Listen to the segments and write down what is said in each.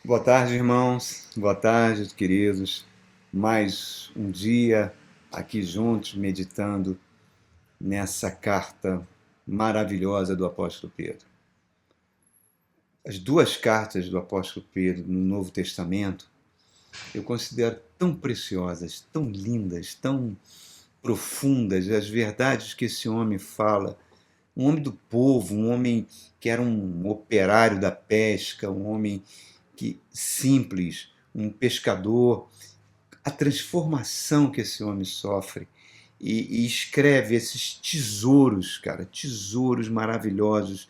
Boa tarde, irmãos. Boa tarde, queridos. Mais um dia aqui juntos, meditando nessa carta maravilhosa do apóstolo Pedro. As duas cartas do apóstolo Pedro no Novo Testamento eu considero tão preciosas, tão lindas, tão profundas, as verdades que esse homem fala. Um homem do povo, um homem que era um operário da pesca, um homem simples, um pescador, a transformação que esse homem sofre e escreve esses tesouros, cara, tesouros maravilhosos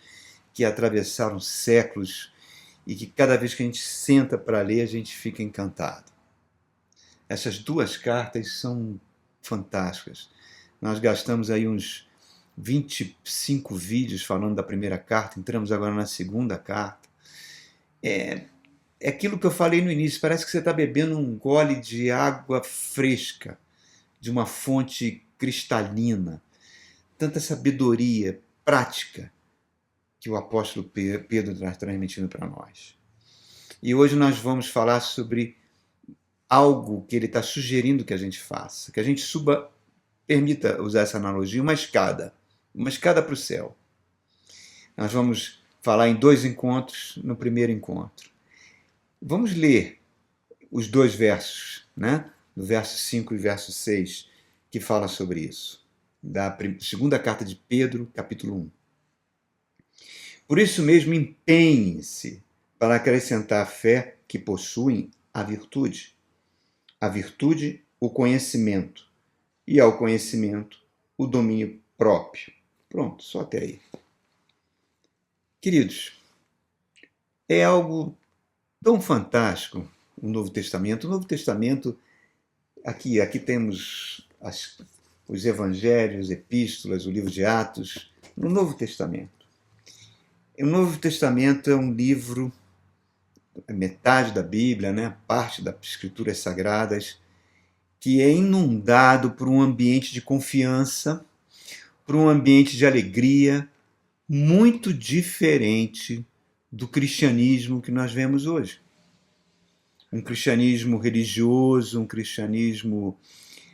que atravessaram séculos e que cada vez que a gente senta para ler a gente fica encantado. Essas duas cartas são fantásticas. Nós gastamos aí uns 25 vídeos falando da primeira carta, entramos agora na segunda carta. É aquilo que eu falei no início, parece que você está bebendo um gole de água fresca, de uma fonte cristalina. Tanta sabedoria prática que o apóstolo Pedro está transmitindo para nós. E hoje nós vamos falar sobre algo que ele está sugerindo que a gente faça, que a gente suba, permita usar essa analogia, uma escada para o céu. Nós vamos falar em dois encontros no primeiro encontro. Vamos ler os dois versos, né? Do verso 5 e verso 6, que fala sobre isso. Da segunda carta de Pedro, capítulo 1. Por isso mesmo, empenhem-se para acrescentar à fé que possuem a virtude, o conhecimento, e ao conhecimento, o domínio próprio. Pronto, só até aí. Queridos, é algo tão fantástico o Novo Testamento. O Novo Testamento, aqui temos os evangelhos, epístolas, o livro de Atos, no Novo Testamento. O Novo Testamento é um livro, metade da Bíblia, né, parte das Escrituras Sagradas, que é inundado por um ambiente de confiança, por um ambiente de alegria, muito diferente do cristianismo que nós vemos hoje. Um cristianismo religioso, um cristianismo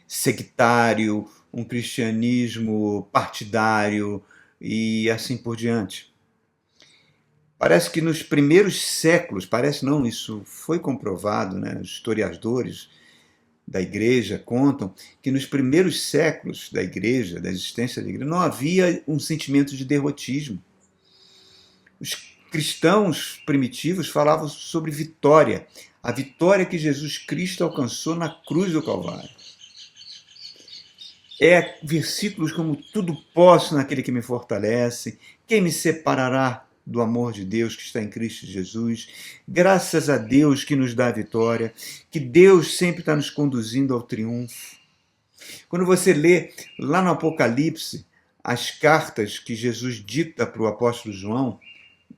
sectário, um cristianismo partidário e assim por diante. Parece que nos primeiros séculos, parece não, isso foi comprovado, né? Os historiadores da igreja contam que nos primeiros séculos da igreja, da existência da igreja, não havia um sentimento de derrotismo. Os cristãos primitivos falavam sobre vitória, a vitória que Jesus Cristo alcançou na cruz do Calvário. Versículos como tudo posso naquele que me fortalece, quem me separará do amor de Deus que está em Cristo Jesus, graças a Deus que nos dá a vitória, que Deus sempre está nos conduzindo ao triunfo. Quando você lê lá no Apocalipse as cartas que Jesus dita para o apóstolo João,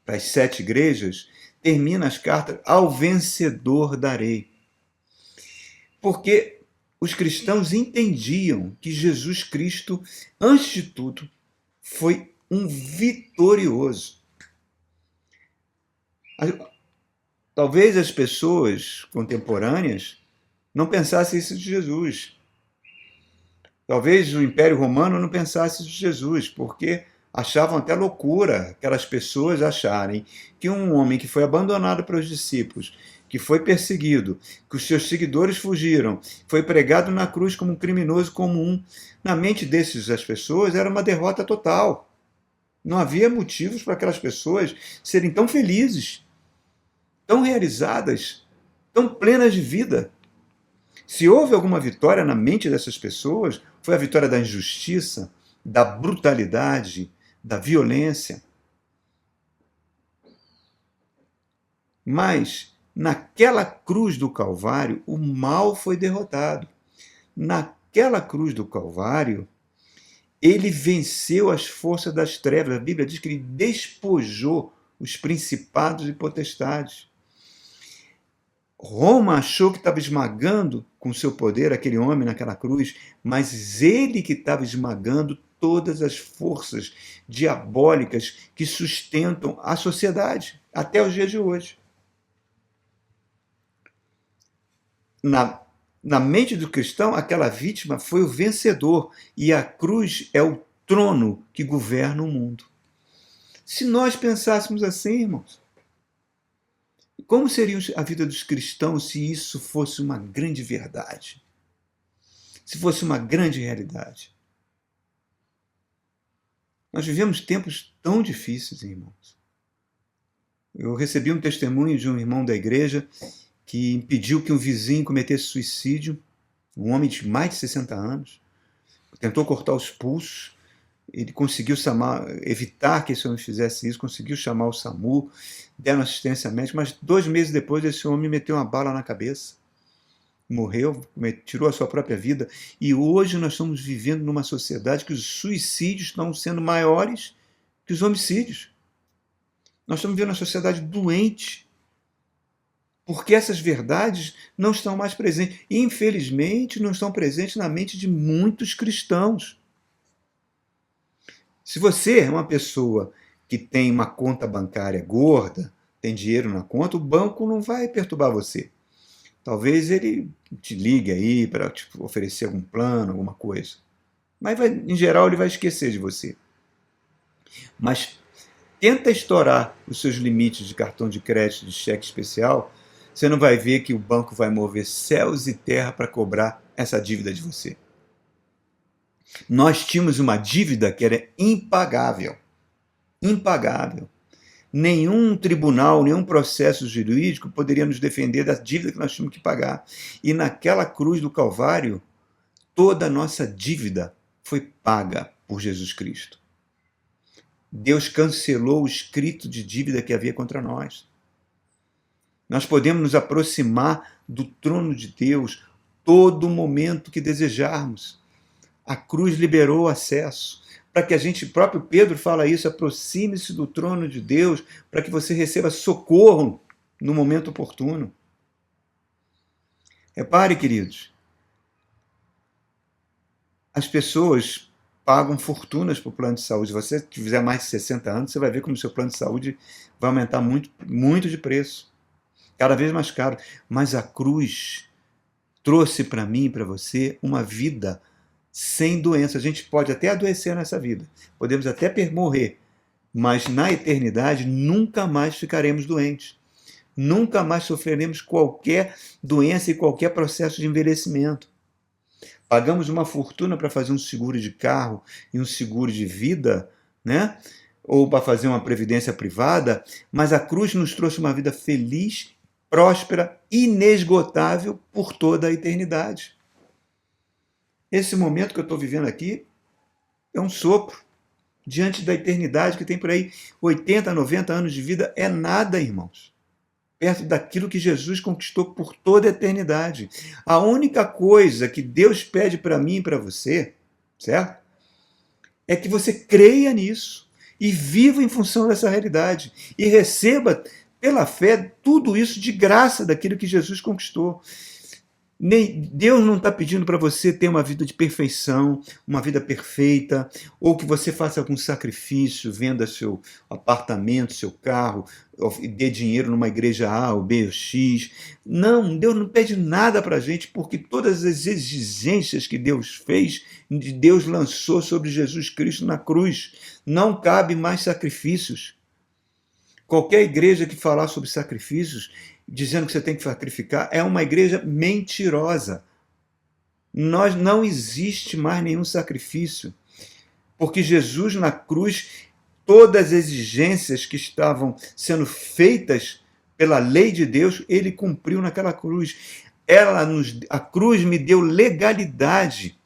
para as 7 igrejas, termina as cartas: ao vencedor darei. Porque os cristãos entendiam que Jesus Cristo, antes de tudo, foi um vitorioso. Talvez as pessoas contemporâneas não pensassem isso de Jesus. Talvez o Império Romano não pensasse isso de Jesus, porque achavam até loucura aquelas pessoas acharem que um homem que foi abandonado pelos discípulos, que foi perseguido, que os seus seguidores fugiram, foi pregado na cruz como um criminoso comum, na mente dessas pessoas era uma derrota total. Não havia motivos para aquelas pessoas serem tão felizes, tão realizadas, tão plenas de vida. Se houve alguma vitória na mente dessas pessoas, foi a vitória da injustiça, da brutalidade, da violência. Mas, naquela cruz do Calvário, o mal foi derrotado. Naquela cruz do Calvário, ele venceu as forças das trevas. A Bíblia diz que ele despojou os principados e potestades. Roma achou que estava esmagando com seu poder aquele homem naquela cruz, mas ele que estava esmagando todas as forças diabólicas que sustentam a sociedade até os dias de hoje. Na, na mente do cristão, aquela vítima foi o vencedor e a cruz é o trono que governa o mundo. Se nós pensássemos assim, irmãos, como seria a vida dos cristãos se isso fosse uma grande verdade? Se fosse uma grande realidade? Nós vivemos tempos tão difíceis, irmãos. Eu recebi um testemunho de um irmão da igreja que impediu que um vizinho cometesse suicídio, um homem de mais de 60 anos, tentou cortar os pulsos, ele conseguiu evitar que esse homem fizesse isso, conseguiu chamar o SAMU, deram assistência médica, mas 2 meses depois esse homem meteu uma bala na cabeça, morreu, tirou a sua própria vida, e hoje nós estamos vivendo numa sociedade que os suicídios estão sendo maiores que os homicídios. Nós estamos vivendo uma sociedade doente, porque essas verdades não estão mais presentes. E, infelizmente, não estão presentes na mente de muitos cristãos. Se você é uma pessoa que tem uma conta bancária gorda, tem dinheiro na conta, o banco não vai perturbar você. Talvez ele te ligue aí para te oferecer algum plano, alguma coisa. Mas, em geral, ele vai esquecer de você. Mas tenta estourar os seus limites de cartão de crédito, de cheque especial, você não vai ver que o banco vai mover céus e terra para cobrar essa dívida de você. Nós tínhamos uma dívida que era impagável. Impagável. Nenhum tribunal, nenhum processo jurídico poderia nos defender da dívida que nós tínhamos que pagar. E naquela cruz do Calvário, toda a nossa dívida foi paga por Jesus Cristo. Deus cancelou o escrito de dívida que havia contra nós. Nós podemos nos aproximar do trono de Deus todo momento que desejarmos. A cruz liberou acesso para que a gente, próprio Pedro fala isso, aproxime-se do trono de Deus para que você receba socorro no momento oportuno. Repare, queridos, as pessoas pagam fortunas para o plano de saúde. Se você fizer mais de 60 anos, você vai ver como o seu plano de saúde vai aumentar muito, muito de preço. Cada vez mais caro. Mas a cruz trouxe para mim e para você uma vida sem doença. A gente pode até adoecer nessa vida, podemos até morrer, mas na eternidade nunca mais ficaremos doentes. Nunca mais sofreremos qualquer doença e qualquer processo de envelhecimento. Pagamos uma fortuna para fazer um seguro de carro e um seguro de vida, né? Ou para fazer uma previdência privada, mas a cruz nos trouxe uma vida feliz, próspera, inesgotável por toda a eternidade. Esse momento que eu estou vivendo aqui é um sopro. Diante da eternidade que tem por aí 80, 90 anos de vida, é nada, irmãos. Perto daquilo que Jesus conquistou por toda a eternidade. A única coisa que Deus pede para mim e para você, certo? É que você creia nisso e viva em função dessa realidade e receba pela fé tudo isso de graça daquilo que Jesus conquistou. Deus não está pedindo para você ter uma vida de perfeição, uma vida perfeita, ou que você faça algum sacrifício, venda seu apartamento, seu carro, e dê dinheiro numa igreja A ou B ou X. Não, Deus não pede nada para a gente, porque todas as exigências que Deus fez, Deus lançou sobre Jesus Cristo na cruz. Não cabe mais sacrifícios. Qualquer igreja que falar sobre sacrifícios, dizendo que você tem que sacrificar, é uma igreja mentirosa. Não existe mais nenhum sacrifício, porque Jesus na cruz, todas as exigências que estavam sendo feitas pela lei de Deus, ele cumpriu naquela cruz. A cruz me deu legalidade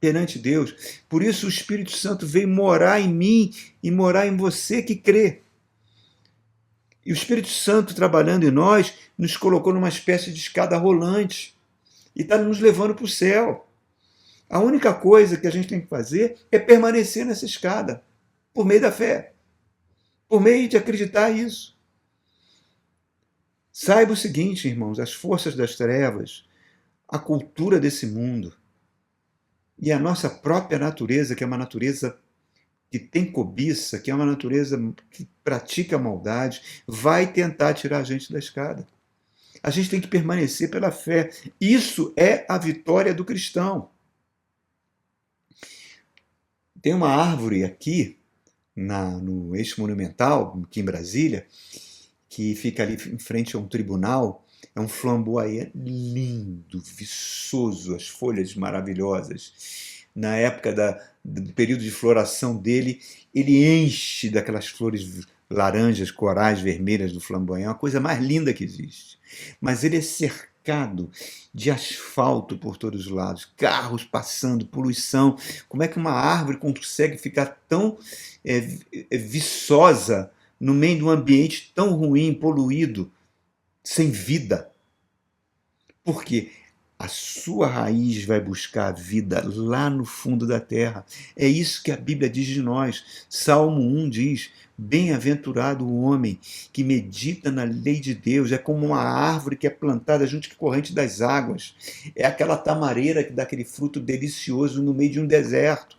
perante Deus. Por isso o Espírito Santo veio morar em mim e morar em você que crê. E o Espírito Santo, trabalhando em nós, nos colocou numa espécie de escada rolante e está nos levando para o céu. A única coisa que a gente tem que fazer é permanecer nessa escada, por meio da fé, por meio de acreditar nisso. Saiba o seguinte, irmãos, as forças das trevas, a cultura desse mundo e a nossa própria natureza, que é uma natureza que tem cobiça, que é uma natureza que pratica maldade, vai tentar tirar a gente da escada. A gente tem que permanecer pela fé. Isso é a vitória do cristão. Tem uma árvore aqui, no Eixo Monumental, aqui em Brasília, que fica ali em frente a um tribunal. É um flamboyant lindo, viçoso, as folhas maravilhosas. Na época do período de floração dele, ele enche daquelas flores laranjas, corais, vermelhas do flamboyant, a coisa mais linda que existe. Mas ele é cercado de asfalto por todos os lados, carros passando, poluição. Como é que uma árvore consegue ficar tão viçosa no meio de um ambiente tão ruim, poluído, sem vida? Porque a sua raiz vai buscar a vida lá no fundo da terra. É isso que a Bíblia diz de nós. Salmo 1 diz: bem-aventurado o homem que medita na lei de Deus. É como uma árvore que é plantada junto com a corrente das águas. É aquela tamareira que dá aquele fruto delicioso no meio de um deserto.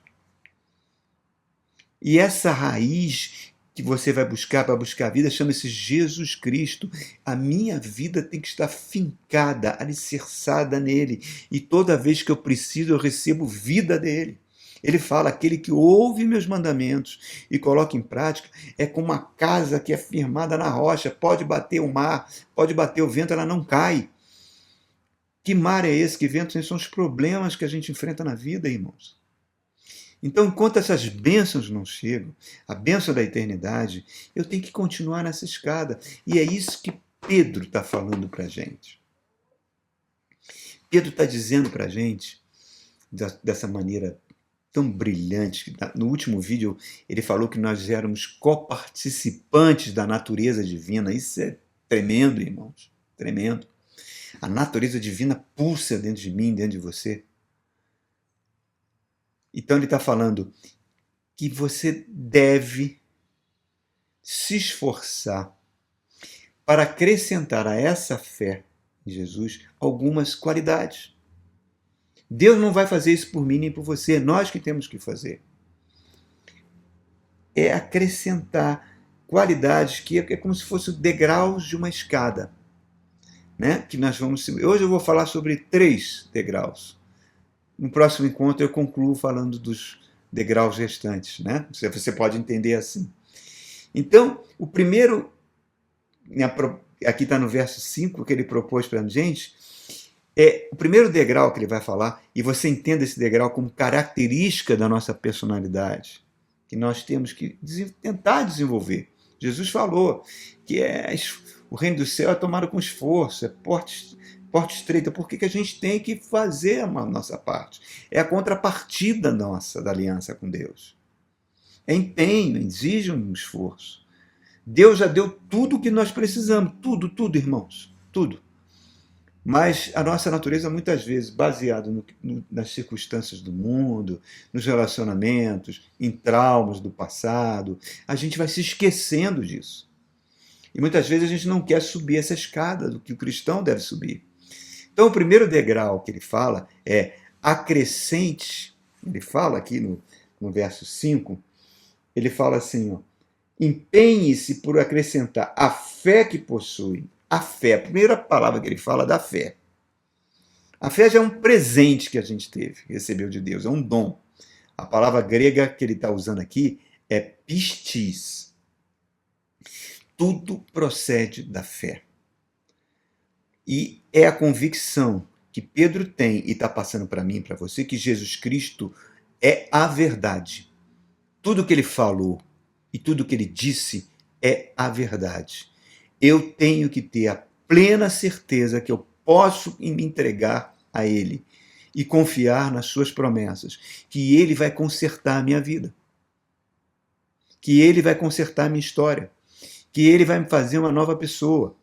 E essa raiz que você vai buscar para buscar a vida chama-se Jesus Cristo. A minha vida tem que estar fincada, alicerçada nele. E toda vez que eu preciso, eu recebo vida dele. Ele fala: aquele que ouve meus mandamentos e coloca em prática é como uma casa que é firmada na rocha. Pode bater o mar, pode bater o vento, ela não cai. Que mar é esse? Que vento? São os problemas que a gente enfrenta na vida, irmãos. Então, enquanto essas bênçãos não chegam, a bênção da eternidade, eu tenho que continuar nessa escada. E é isso que Pedro está falando para a gente. Pedro está dizendo para a gente, dessa maneira tão brilhante, no último vídeo ele falou que nós éramos coparticipantes da natureza divina. Isso é tremendo, irmãos, tremendo. A natureza divina pulsa dentro de mim, dentro de você. Então ele está falando que você deve se esforçar para acrescentar a essa fé em Jesus algumas qualidades. Deus não vai fazer isso por mim nem por você, é nós que temos que fazer. É acrescentar qualidades que é como se fossem degraus de uma escada, né? Que nós vamos. Hoje eu vou falar sobre 3 degraus. No próximo encontro eu concluo falando dos degraus restantes, né? Você pode entender assim. Então, o primeiro, aqui está no verso 5 que ele propôs para a gente, o primeiro degrau que ele vai falar, e você entenda esse degrau como característica da nossa personalidade, que nós temos que tentar desenvolver. Jesus falou que o reino do céu é tomado com esforço, é porta estreita. Por que a gente tem que fazer a nossa parte? É a contrapartida nossa da aliança com Deus. É empenho, exige um esforço. Deus já deu tudo o que nós precisamos. Tudo, irmãos. Tudo. Mas a nossa natureza, muitas vezes, baseada nas circunstâncias do mundo, nos relacionamentos, em traumas do passado, a gente vai se esquecendo disso. E muitas vezes a gente não quer subir essa escada do que o cristão deve subir. Então, o primeiro degrau que ele fala é acrescente. Ele fala aqui no verso 5, ele fala assim, ó, empenhe-se por acrescentar a fé que possui. A fé, a primeira palavra que ele fala é da fé. A fé já é um presente que a gente recebeu de Deus, é um dom. A palavra grega que ele está usando aqui é pistis. Tudo procede da fé. E é a convicção que Pedro tem e está passando para mim e para você que Jesus Cristo é a verdade. Tudo que ele falou e tudo que ele disse é a verdade. Eu tenho que ter a plena certeza que eu posso me entregar a ele e confiar nas suas promessas, que ele vai consertar a minha vida, que ele vai consertar a minha história, que ele vai me fazer uma nova pessoa.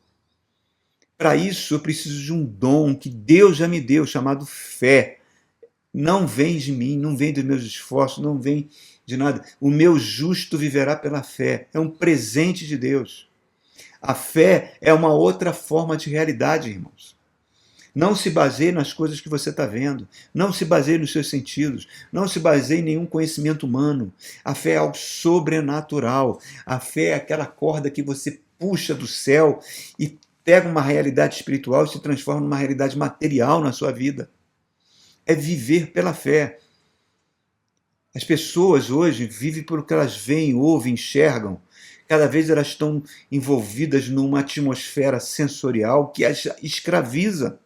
Para isso, eu preciso de um dom que Deus já me deu, chamado fé. Não vem de mim, não vem dos meus esforços, não vem de nada. O meu justo viverá pela fé. É um presente de Deus. A fé é uma outra forma de realidade, irmãos. Não se baseie nas coisas que você está vendo. Não se baseie nos seus sentidos. Não se baseie em nenhum conhecimento humano. A fé é algo sobrenatural. A fé é aquela corda que você puxa do céu e pega uma realidade espiritual e se transforma numa realidade material na sua vida. É viver pela fé. As pessoas hoje vivem pelo que elas veem, ouvem, enxergam. Cada vez elas estão envolvidas numa atmosfera sensorial que as escraviza.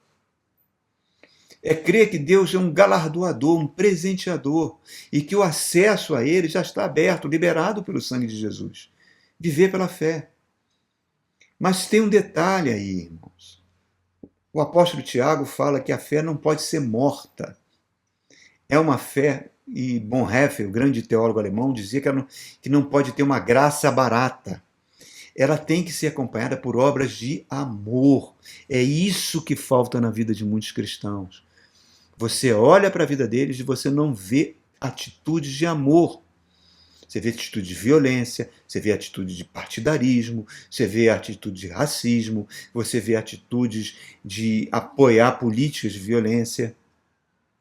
É crer que Deus é um galardoador, um presenteador, e que o acesso a Ele já está aberto, liberado pelo sangue de Jesus. Viver pela fé. Mas tem um detalhe aí, irmãos. O apóstolo Tiago fala que a fé não pode ser morta. É uma fé, e Bonhoeffer, o grande teólogo alemão, dizia que não pode ter uma graça barata. Ela tem que ser acompanhada por obras de amor. É isso que falta na vida de muitos cristãos. Você olha para a vida deles e você não vê atitudes de amor. Você vê atitude de violência, você vê atitude de partidarismo, você vê atitude de racismo, você vê atitudes de apoiar políticas de violência.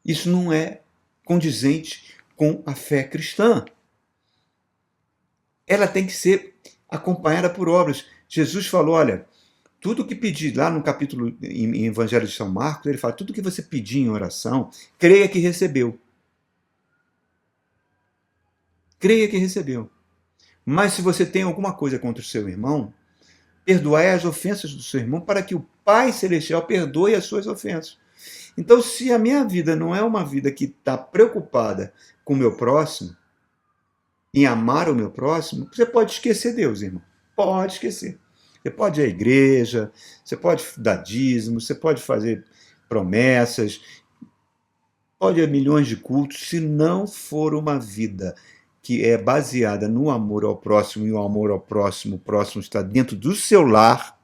Isso não é condizente com a fé cristã. Ela tem que ser acompanhada por obras. Jesus falou, olha, tudo que pedir, lá no capítulo, em Evangelho de São Marcos, ele fala, tudo que você pedir em oração, creia que recebeu. Creia que recebeu. Mas se você tem alguma coisa contra o seu irmão, perdoai as ofensas do seu irmão para que o Pai Celestial perdoe as suas ofensas. Então, se a minha vida não é uma vida que está preocupada com o meu próximo, em amar o meu próximo, você pode esquecer Deus, irmão. Pode esquecer. Você pode ir à igreja, você pode dar dízimo, você pode fazer promessas, pode ir a milhões de cultos, se não for uma vida que é baseada no amor ao próximo, e o amor ao próximo, o próximo está dentro do seu lar,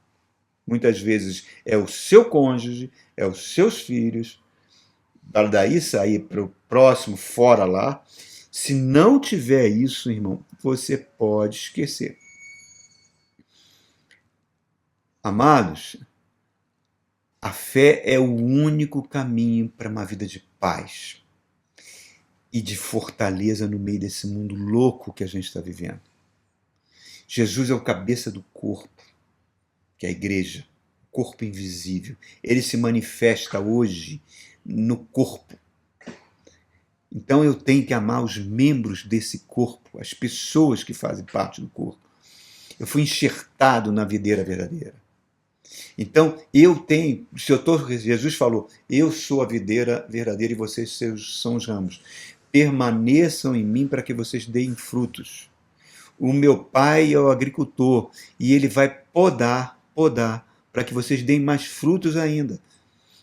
muitas vezes é o seu cônjuge, é os seus filhos, para daí sair para o próximo fora lá. Se não tiver isso, irmão, você pode esquecer. Amados, a fé é o único caminho para uma vida de paz e de fortaleza no meio desse mundo louco que a gente está vivendo. Jesus é o cabeça do corpo, que é a igreja, o corpo invisível. Ele se manifesta hoje no corpo. Então eu tenho que amar os membros desse corpo, as pessoas que fazem parte do corpo. Eu fui enxertado na videira verdadeira. Então, Jesus falou, eu sou a videira verdadeira e vocês são os ramos. Permaneçam em mim para que vocês deem frutos. O meu pai é o agricultor e ele vai podar, para que vocês deem mais frutos ainda.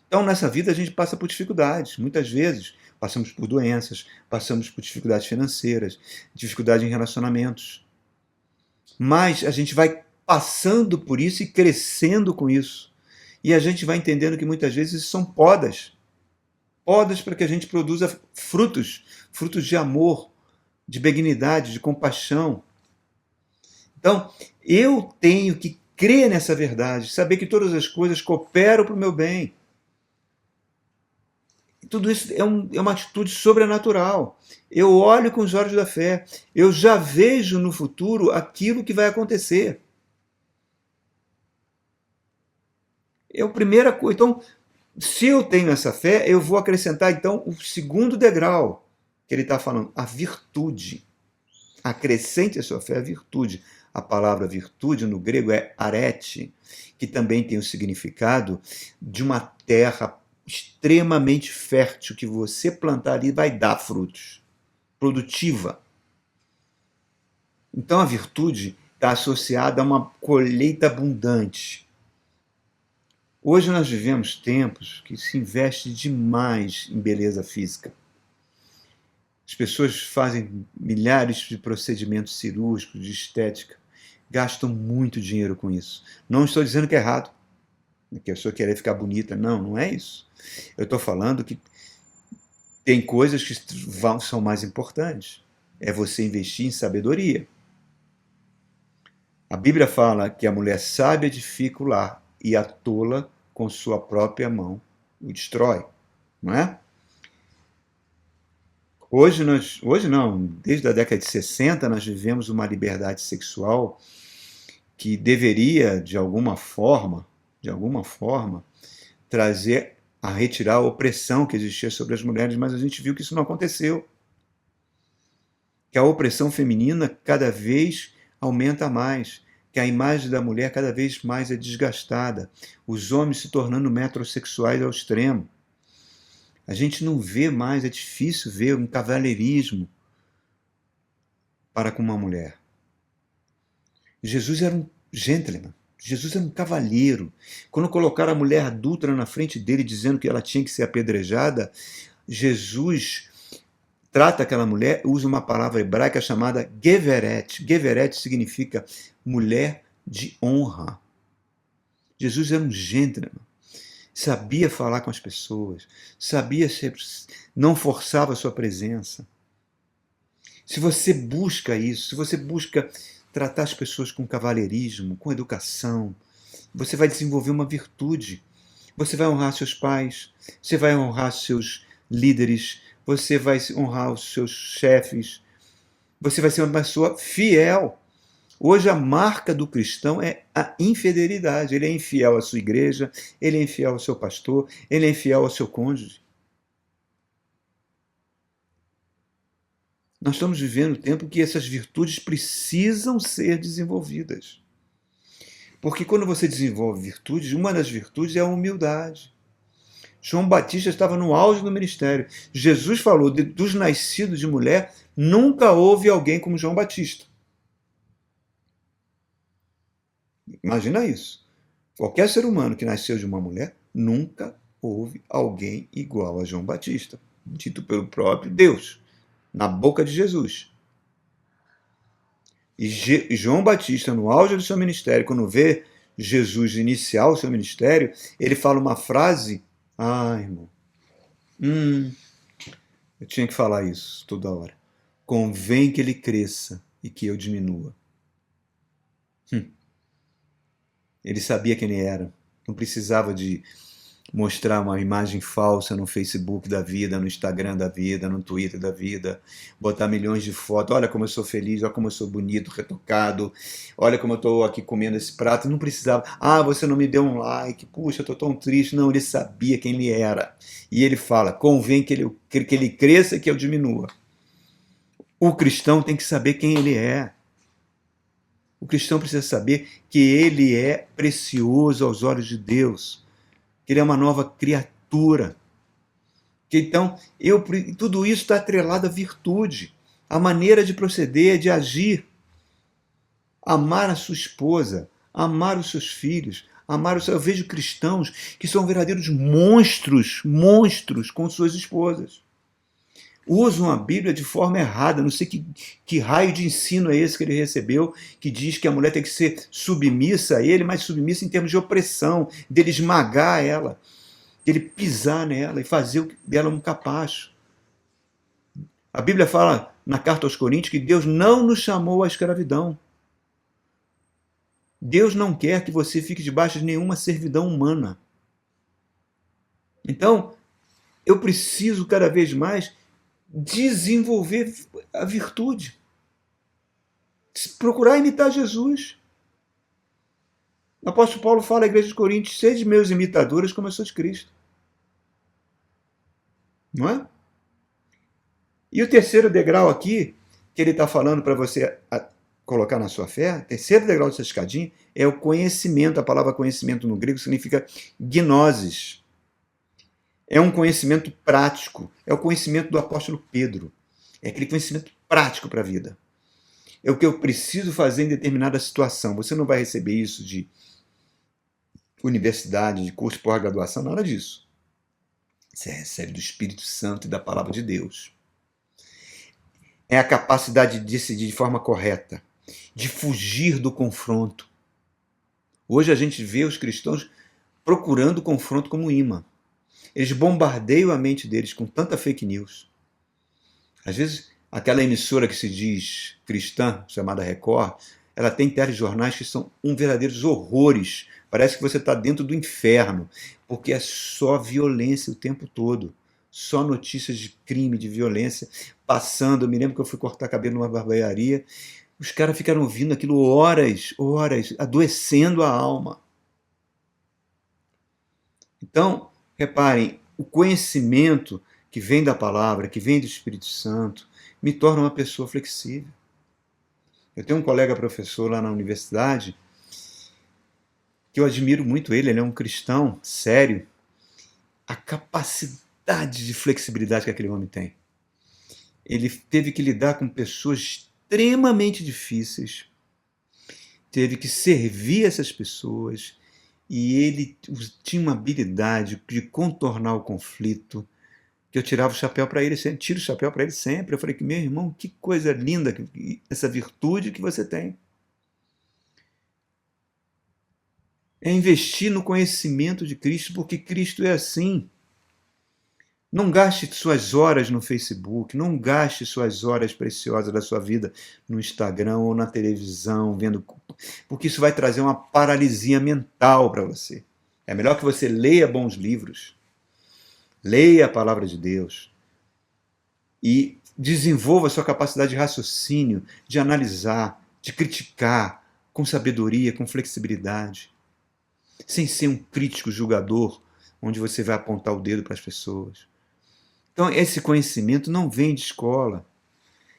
Então, nessa vida, a gente passa por dificuldades. Muitas vezes, passamos por doenças, passamos por dificuldades financeiras, dificuldades em relacionamentos. Mas a gente vai passando por isso e crescendo com isso. E a gente vai entendendo que muitas vezes são podas. Podas para que a gente produza frutos de amor, de benignidade, de compaixão. Então, eu tenho que crer nessa verdade, saber que todas as coisas cooperam para o meu bem. Tudo isso é uma atitude sobrenatural. Eu olho com os olhos da fé. Eu já vejo no futuro aquilo que vai acontecer. É a primeira coisa. Então, se eu tenho essa fé, eu vou acrescentar, então, o segundo degrau que ele está falando, a virtude. Acrescente a sua fé a virtude. A palavra virtude no grego é arete, que também tem o significado de uma terra extremamente fértil que você plantar ali vai dar frutos, produtiva. Então a virtude está associada a uma colheita abundante. Hoje nós vivemos tempos que se investe demais em beleza física. As pessoas fazem milhares de procedimentos cirúrgicos, de estética, gastam muito dinheiro com isso. Não estou dizendo que é errado, que a pessoa querer ficar bonita. Não, não é isso. Eu estou falando que tem coisas que são mais importantes. É você investir em sabedoria. A Bíblia fala que a mulher sábia edifica o lar e a tola com sua própria mão o destrói. Não é? Hoje não, desde a década de 60 nós vivemos uma liberdade sexual que deveria, de alguma forma, de alguma forma, retirar a opressão que existia sobre as mulheres, mas a gente viu que isso não aconteceu. Que a opressão feminina cada vez aumenta mais, que a imagem da mulher cada vez mais é desgastada, os homens se tornando metrosexuais ao extremo. A gente não vê mais, é difícil ver um cavalheirismo para com uma mulher. Jesus era um gentleman, Jesus era um cavalheiro. Quando colocaram a mulher adúltera na frente dele, dizendo que ela tinha que ser apedrejada, Jesus trata aquela mulher, usa uma palavra hebraica chamada geveret. Geveret significa mulher de honra. Jesus era um gentleman, sabia falar com as pessoas, sabia ser, não forçava a sua presença. Se você busca isso, se você busca tratar as pessoas com cavalheirismo, com educação, você vai desenvolver uma virtude. Você vai honrar seus pais, você vai honrar seus líderes, você vai honrar os seus chefes, você vai ser uma pessoa fiel. Hoje a marca do cristão é a infidelidade. Ele é infiel à sua igreja, ele é infiel ao seu pastor, ele é infiel ao seu cônjuge. Nós estamos vivendo um tempo que essas virtudes precisam ser desenvolvidas. Porque quando você desenvolve virtudes, uma das virtudes é a humildade. João Batista estava no auge do ministério. Jesus falou, dos nascidos de mulher, nunca houve alguém como João Batista. Imagina isso. Qualquer ser humano que nasceu de uma mulher, nunca houve alguém igual a João Batista, dito pelo próprio Deus, na boca de Jesus. E João Batista, no auge do seu ministério, quando vê Jesus iniciar o seu ministério, ele fala uma frase, irmão, eu tinha que falar isso toda hora. Convém que ele cresça e que eu diminua. Ele sabia quem ele era. Não precisava de mostrar uma imagem falsa no Facebook da vida, no Instagram da vida, no Twitter da vida, botar milhões de fotos. Olha como eu sou feliz, olha como eu sou bonito, retocado, olha como eu estou aqui comendo esse prato. Não precisava. Você não me deu um like, puxa, eu estou tão triste. Não, ele sabia quem ele era. E ele fala, convém que ele cresça e que eu diminua. O cristão tem que saber quem ele é. O cristão precisa saber que ele é precioso aos olhos de Deus, que ele é uma nova criatura. Então, tudo isso está atrelado à virtude, à maneira de proceder, de agir. Amar a sua esposa, amar os seus filhos, eu vejo cristãos que são verdadeiros monstros com suas esposas. Usam a Bíblia de forma errada, não sei que raio de ensino é esse que ele recebeu, que diz que a mulher tem que ser submissa a ele, mas submissa em termos de opressão, dele esmagar ela, dele pisar nela e fazer dela um capacho. A Bíblia fala na carta aos Coríntios que Deus não nos chamou à escravidão. Deus não quer que você fique debaixo de nenhuma servidão humana. Então, eu preciso cada vez mais desenvolver a virtude. Procurar imitar Jesus. O apóstolo Paulo fala à igreja de Coríntios, sede meus imitadores como eu sou de Cristo. Não é? E o terceiro degrau aqui, que ele está falando para você colocar na sua fé, o terceiro degrau dessa escadinha, é o conhecimento. A palavra conhecimento no grego significa gnosis. É um conhecimento prático, é o conhecimento do apóstolo Pedro. É aquele conhecimento prático para a vida. É o que eu preciso fazer em determinada situação. Você não vai receber isso de universidade, de curso de pós-graduação, nada disso. Você recebe do Espírito Santo e da palavra de Deus. É a capacidade de decidir de forma correta, de fugir do confronto. Hoje a gente vê os cristãos procurando o confronto como imã. Eles bombardeiam a mente deles com tanta fake news. Às vezes, aquela emissora que se diz cristã, chamada Record, ela tem telejornais que são verdadeiros horrores. Parece que você está dentro do inferno, porque é só violência o tempo todo. Só notícias de crime, de violência, passando. Eu me lembro que eu fui cortar cabelo numa barbearia. Os caras ficaram ouvindo aquilo horas, adoecendo a alma. Então, reparem, o conhecimento que vem da palavra, que vem do Espírito Santo, me torna uma pessoa flexível. Eu tenho um colega professor lá na universidade que eu admiro muito ele é um cristão sério. A capacidade de flexibilidade que aquele homem tem. Ele teve que lidar com pessoas extremamente difíceis, teve que servir essas pessoas, e ele tinha uma habilidade de contornar o conflito, que eu tirava o chapéu para ele sempre, tiro o chapéu para ele sempre. Eu falei que, meu irmão, que coisa linda essa virtude que você tem. É investir no conhecimento de Cristo, porque Cristo é assim. Não gaste suas horas no Facebook, não gaste suas horas preciosas da sua vida no Instagram ou na televisão, vendo, porque isso vai trazer uma paralisia mental para você. É melhor que você leia bons livros, leia a palavra de Deus e desenvolva a sua capacidade de raciocínio, de analisar, de criticar com sabedoria, com flexibilidade, sem ser um crítico julgador, onde você vai apontar o dedo para as pessoas. Então, esse conhecimento não vem de escola.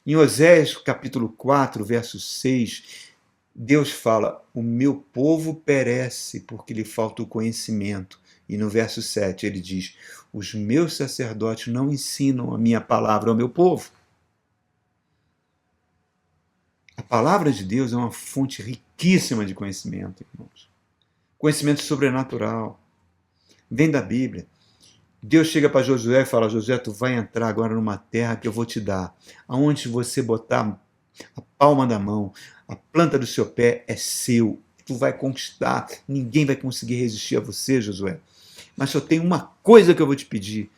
Em Oséias, capítulo 4, verso 6, Deus fala: o meu povo perece porque lhe falta o conhecimento. E no verso 7 ele diz: os meus sacerdotes não ensinam a minha palavra ao meu povo. A palavra de Deus é uma fonte riquíssima de conhecimento, irmãos. Conhecimento sobrenatural. Vem da Bíblia. Deus chega para Josué e fala: Josué, tu vai entrar agora numa terra que eu vou te dar. Aonde você botar a palma da mão, a planta do seu pé é seu. Tu vai conquistar. Ninguém vai conseguir resistir a você, Josué. Mas só tem uma coisa que eu vou te pedir.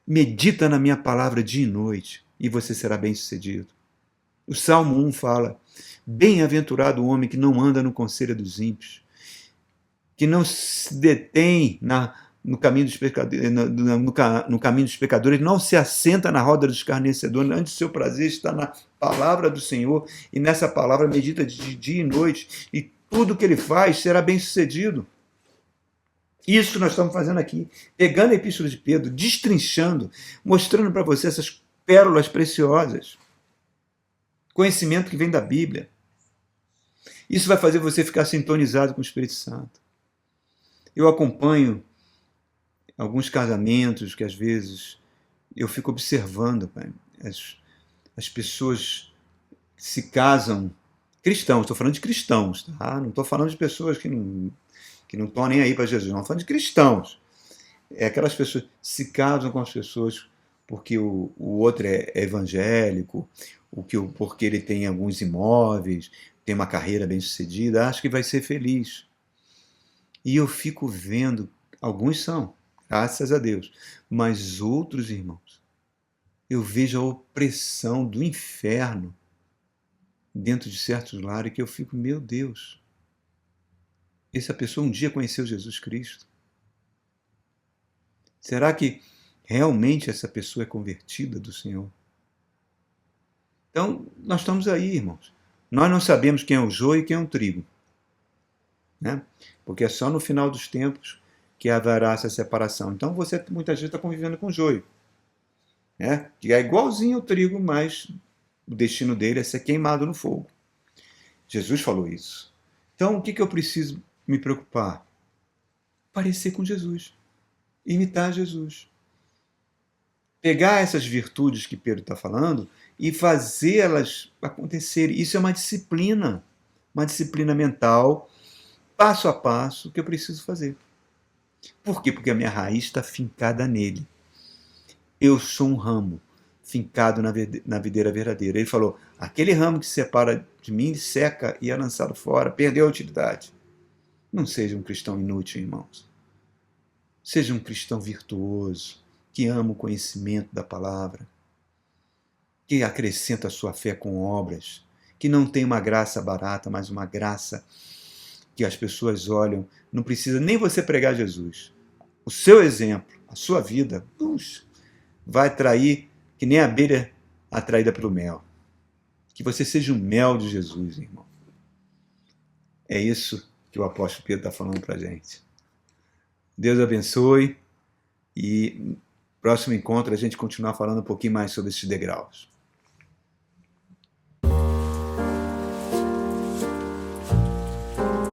Medita na minha palavra dia e noite e você será bem-sucedido. O Salmo 1 fala: bem-aventurado o homem que não anda no conselho dos ímpios, que não se detém no caminho dos pecadores, no caminho dos pecadores, não se assenta na roda dos escarnecedores, antes o seu prazer está na palavra do Senhor, e nessa palavra medita de dia e noite, e tudo que ele faz será bem sucedido. Isso que nós estamos fazendo aqui, pegando a epístola de Pedro, destrinchando, mostrando para você essas pérolas preciosas, conhecimento que vem da Bíblia. Isso vai fazer você ficar sintonizado com o Espírito Santo. Eu acompanho alguns casamentos que às vezes eu fico observando, pai, as pessoas se casam, cristãos, estou falando de cristãos, tá? Não estou falando de pessoas que não estão nem aí para Jesus, não, estou falando de cristãos. É aquelas pessoas que se casam com as pessoas porque o outro é evangélico, porque ele tem alguns imóveis, tem uma carreira bem sucedida, acho que vai ser feliz. E eu fico vendo, alguns são, graças a Deus, mas outros, irmãos, eu vejo a opressão do inferno dentro de certos lares que eu fico, meu Deus, essa pessoa um dia conheceu Jesus Cristo? Será que realmente essa pessoa é convertida do Senhor? Então, nós estamos aí, irmãos. Nós não sabemos quem é o joio e quem é o trigo, né? Porque é só no final dos tempos que haverá essa separação. Então, você muitas vezes está convivendo com o joio, né? Que é igualzinho ao trigo, mas o destino dele é ser queimado no fogo. Jesus falou isso. Então, o que eu preciso me preocupar? Parecer com Jesus. Imitar Jesus. Pegar essas virtudes que Pedro está falando e fazê-las acontecerem. Isso é uma disciplina mental, passo a passo, que eu preciso fazer. Por quê? Porque a minha raiz está fincada nele. Eu sou um ramo fincado na videira verdadeira. Ele falou: aquele ramo que se separa de mim seca e é lançado fora, perdeu a utilidade. Não seja um cristão inútil, irmãos. Seja um cristão virtuoso, que ama o conhecimento da palavra, que acrescenta a sua fé com obras, que não tem uma graça barata, mas uma graça que as pessoas olham. Não precisa nem você pregar Jesus. O seu exemplo, a sua vida, vai atrair que nem a abelha atraída pelo mel. Que você seja o mel de Jesus, irmão. É isso que o apóstolo Pedro está falando para a gente. Deus abençoe e próximo encontro a gente continuar falando um pouquinho mais sobre esses degraus.